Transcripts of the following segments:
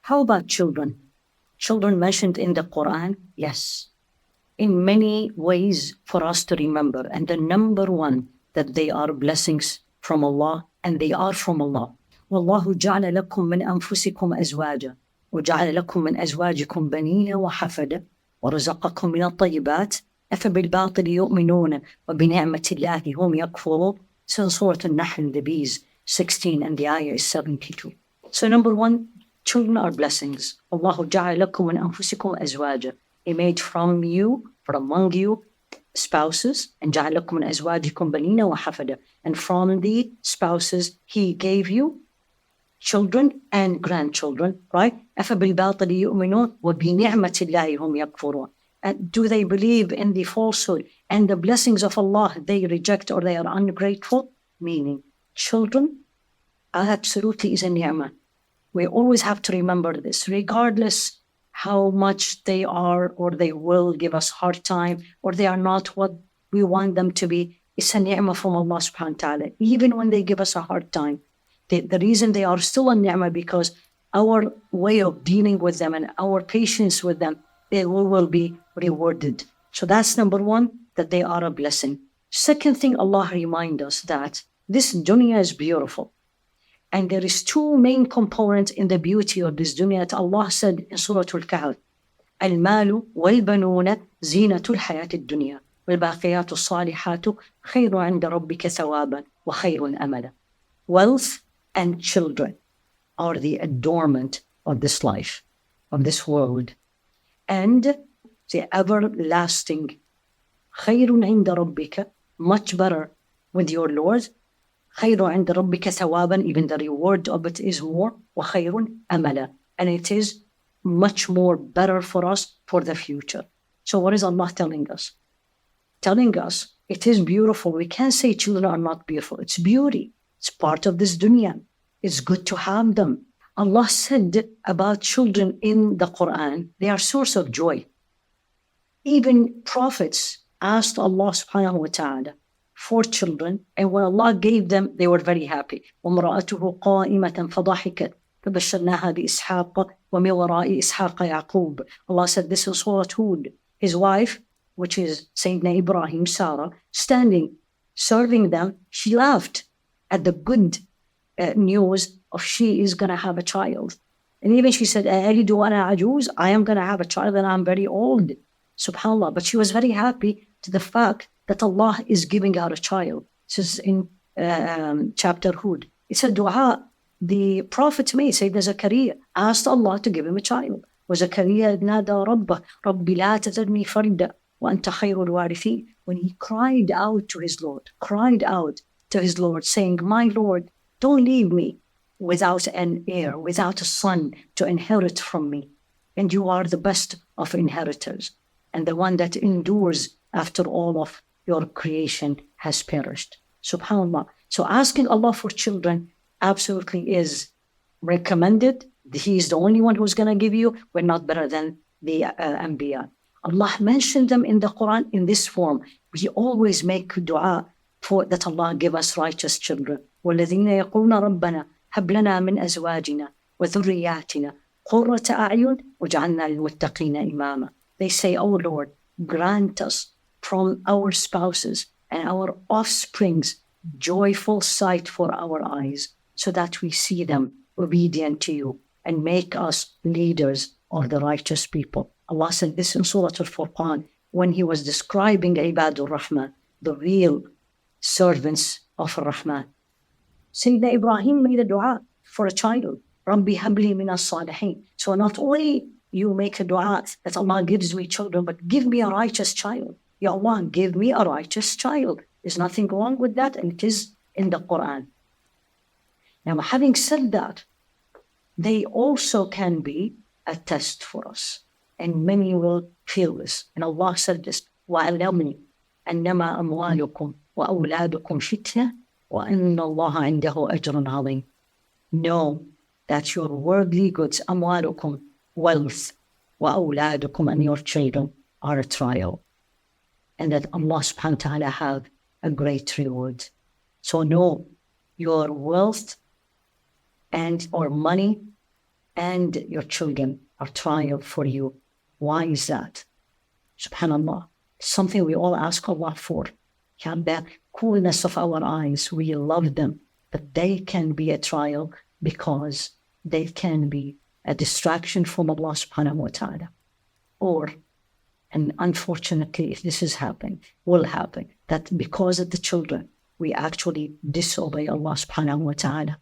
How about children? Children mentioned in the Qur'an? Yes. In many ways for us to remember. And the number one, that they are blessings from Allah, and they are from Allah. وَاللَّهُ جَعَلَ لَكُم مِّنْ أَنفُسِكُمْ أَزْوَاجًا وَجَعَلَ لَكُم مِّنْ أَزْوَاجِكُمْ بَنِينَ وَحَفَدًا وَرَزَقَكُم مِّنَ الطَّيِّبَاتِ أَفَبِالْبَاطِلِ يُؤْمِنُونَ وَبِنِعْمَةِ اللَّهِ هُمْ يَكْفُرُونَ. So Surah An-Nahl, the bees, 16, and the ayah is 72. So number one, children are blessings. Allahu ja'ala lakum min anfusikum azwaja. He made from you, from among you, spouses, and ja'ala lakum min azwajikum banina wa hafada. And from the spouses, He gave you children and grandchildren, right? أَفَبِالْبَاطِلِ يُؤْمِنُونَ وَبِنِعْمَةِ اللَّهِ هُمْ يَكْفُرُونَ. And do they believe in the falsehood and the blessings of Allah they reject, or they are ungrateful? Meaning, children absolutely is a ni'mah. We always have to remember this, regardless how much they are or they will give us hard time, or they are not what we want them to be. It's a ni'mah from Allah subhanahu wa ta'ala. Even when they give us a hard time, the reason they are still a ni'mah, because our way of dealing with them and our patience with them, they will be rewarded. So that's number one, that they are a blessing. Second thing, Allah reminds us that this dunya is beautiful. And there is two main components in the beauty of this dunya that Allah said in Surah Al-Kahf. المال والبنون زينة الحياة الدنيا والباقيات الصالحات خير عند ربك ثوابا وخير أملا. Wealth and children are the adornment of this life, of this world. And the everlasting خير عند ربك, much better with your Lord. خير عند ربك ثوابا, even the reward of it is more. وخير أملا, and it is much more better for us for the future. So what is Allah telling us? Telling us it is beautiful. We can't say children are not beautiful. It's beauty. It's part of this dunya. It's good to have them. Allah said about children in the Qur'an, they are source of joy. Even prophets asked Allah subhanahu wa ta'ala for children, and when Allah gave them, they were very happy. وَامْرَأَتُهُ قَائِمَةً فَضَحِكَتْ فَبَشَّرْنَاهَا بِإِسْحَاقَ وَمِنْ وَرَاءِ إِسْحَاقَ يَعْقُوبَ. Allah said this in Surah Hud. His wife, which is Sayyidina Ibrahim, Sarah, standing, serving them, she laughed at the good news of she is going to have a child. And even she said, أَأَلِدُ وَأَنَا عَجُوزٌ, I am going to have a child and I'm very old. SubhanAllah. But she was very happy to the fact that Allah is giving her a child. This is in chapter Hud. It's a dua the Prophet made. Sayyidina Zakaria asked Allah to give him a child. وَزَكَرِيَّا نَادَى رَبَّهُ رَبِّ لَا تَذَرْنِي فَرْدًا وَأَنْتَ خَيْرُ الْوَارِثِينَ. When he cried out to his Lord, saying, my Lord, don't leave me without an heir, without a son to inherit from me. And you are the best of inheritors, and the one that endures after all of your creation has perished. SubhanAllah. So asking Allah for children absolutely is recommended. He is the only one who's going to give you. We're not better than the Anbiya. Allah mentioned them in the Quran in this form. We always make dua for that Allah give us righteous children. وَالَّذِينَ يَقُولُونَ رَبَّنَا هَبْ لَنَا مِنْ أَزْوَاجِنَا وَذُرِّيَّاتِنَا قُرَّةَ أَعْيُنٍ وَاجْعَلْنَا لِلْمُتَّقِينَ إِمَامًا. They say, oh Lord, grant us from our spouses and our offsprings joyful sight for our eyes, so that we see them obedient to you, and make us leaders of the righteous people. Allah said this in Surah Al-Furqan when He was describing Ibadur Rahman, the real servants of Ar-Rahman. Sayyidina Ibrahim made a dua for a child. Rabbi habli min as-salihin. So not only you make a dua that Allah gives me children, but give me a righteous child. Ya Allah, give me a righteous child. There's nothing wrong with that, and it is in the Quran. Now, having said that, they also can be a test for us. And many will feel this. And Allah said this, وَعَلَّمْنِي أَنَّمَا أَمْوَالُكُمْ وَأَوْلَادُكُمْ فِتْنَةٌ وَأَنَّ اللَّهَ عِنْدَهُ أَجْرٌ عَظِيمٌ. Know that your worldly goods, أَمْوَالُكُمْ, wealth, وَأَوْلَادُكُمْ, and your children are a trial. And that Allah subhanahu wa ta'ala have a great reward. So know your wealth and or money and your children are trial for you. Why is that? Subhanallah, something we all ask Allah for. Have that coolness of our eyes. We love them, but they can be a trial because they can be a distraction from Allah subhanahu wa ta'ala. Or, and unfortunately, if this is happening, will happen, that because of the children, we actually disobey Allah subhanahu wa ta'ala.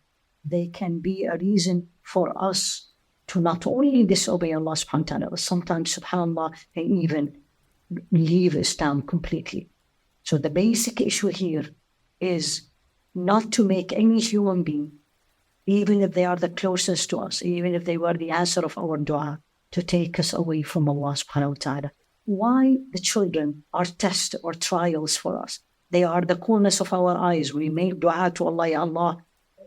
They can be a reason for us to not only disobey Allah subhanahu wa ta'ala, but sometimes, subhanAllah, they even leave Islam completely. So the basic issue here is not to make any human being, even if they are the closest to us, even if they were the answer of our dua, to take us away from Allah subhanahu wa ta'ala. Why the children are tests or trials for us? They are the coolness of our eyes. We make dua to Allah, Ya Allah,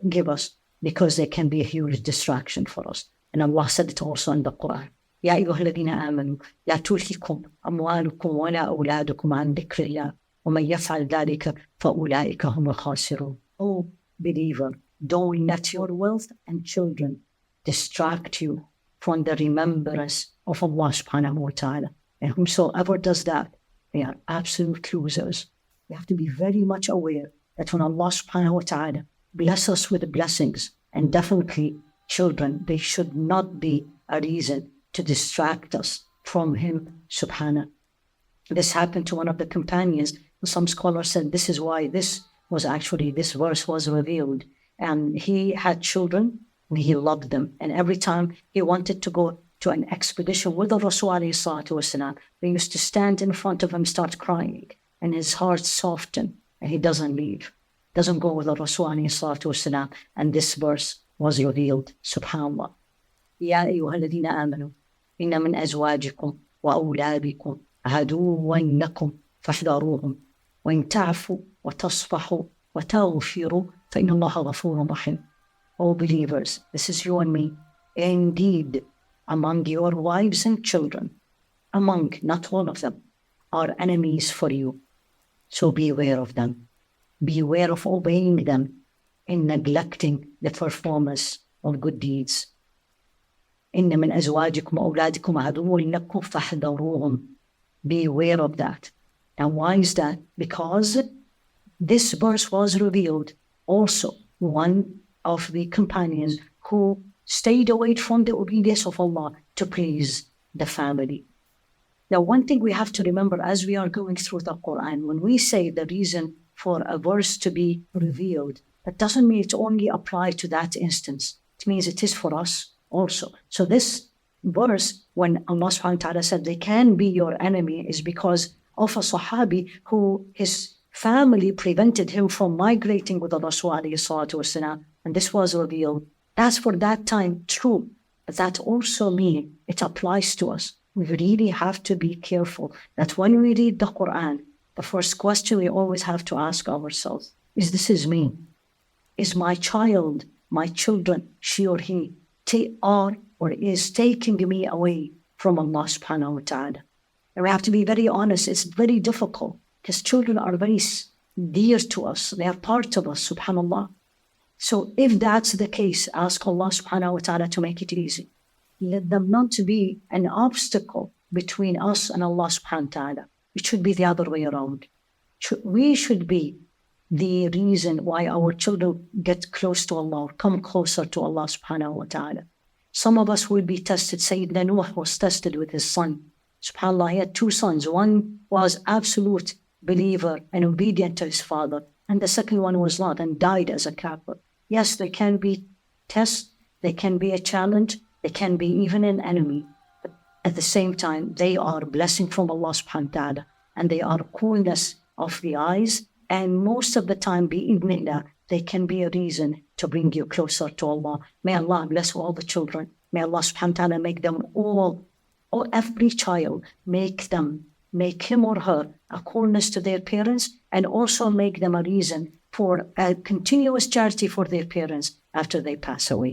give us, because they can be a huge distraction for us. And Allah said it also in the Qur'an. يا أيها الذين آمنوا لا تلهكم أموالكم ولا أولادكم عن ذكر الله ومن يفعل ذلك فأولئك هم الخاسرون. Oh believer, don't let your wealth and children distract you from the remembrance of Allah subhanahu wa ta'ala. And whosoever does that, they are absolute losers. We have to be very much aware that when Allah subhanahu wa ta'ala bless us with blessings, and definitely children, they should not be a reason to distract us from Him subhanahu. This happened to one of the companions. Some scholars said this is why this verse was revealed. And he had children, and he loved them. And every time he wanted to go to an expedition with the Rasul alayhi salatu wasalam, they used to stand in front of him, start crying, and his heart softened, and he doesn't leave, doesn't go with the Rasul alayhi salatu wasalam. And this verse was revealed, subhanallah. يا أيها الذين آمنوا إن من أزواجكم وأولادكم عدوا لكم فاحذروهم وإن تعفوا وتصفحوا وتغفروا فإن الله غفور رحيم. O believers, this is you and me. Indeed, among your wives and children, among, not all of them, are enemies for you. So beware of them. Beware of obeying them in neglecting the performance of good deeds. إن من أزواجكم وأولادكم عدو لكم فاحذروهم. Beware of that. And why is that? Because this verse was revealed also one of the companions who stayed away from the obedience of Allah to please the family. Now, one thing we have to remember as we are going through the Qur'an, when we say the reason for a verse to be revealed, that doesn't mean it only applies to that instance. It means it is for us also. So this verse, when Allah subhanahu wa ta'ala said they can be your enemy, is because of a Sahabi who his family prevented him from migrating with the Rasul alayhi salatu wasalam, and this was revealed. That's for that time true, but that also means it applies to us. We really have to be careful that when we read the Qur'an, the first question we always have to ask ourselves is, this is me. Is my child, my children, she or he, are or is taking me away from Allah subhanahu wa ta'ala? And we have to be very honest. It's very difficult because children are very dear to us. They are part of us, subhanallah. So if that's the case, ask Allah subhanahu wa ta'ala to make it easy. Let them not be an obstacle between us and Allah subhanahu wa ta'ala. It should be the other way around. We should be the reason why our children get close to Allah, come closer to Allah subhanahu wa ta'ala. Some of us will be tested. Sayyidina Nuh was tested with his son. SubhanAllah, he had two sons. One was absolute believer and obedient to his father, and the second one was not and died as a kafir. Yes, there can be tests, there can be a challenge, there can be even an enemy. But at the same time, they are a blessing from Allah subhanahu wa ta'ala, and they are coolness of the eyes. And most of the time, bi'idhnillah, they can be a reason to bring you closer to Allah. May Allah bless all the children. May Allah subhanahu wa ta'ala make them all, or every child, make him or her a coolness to their parents, and also make them a reason for a continuous charity for their parents after they pass away.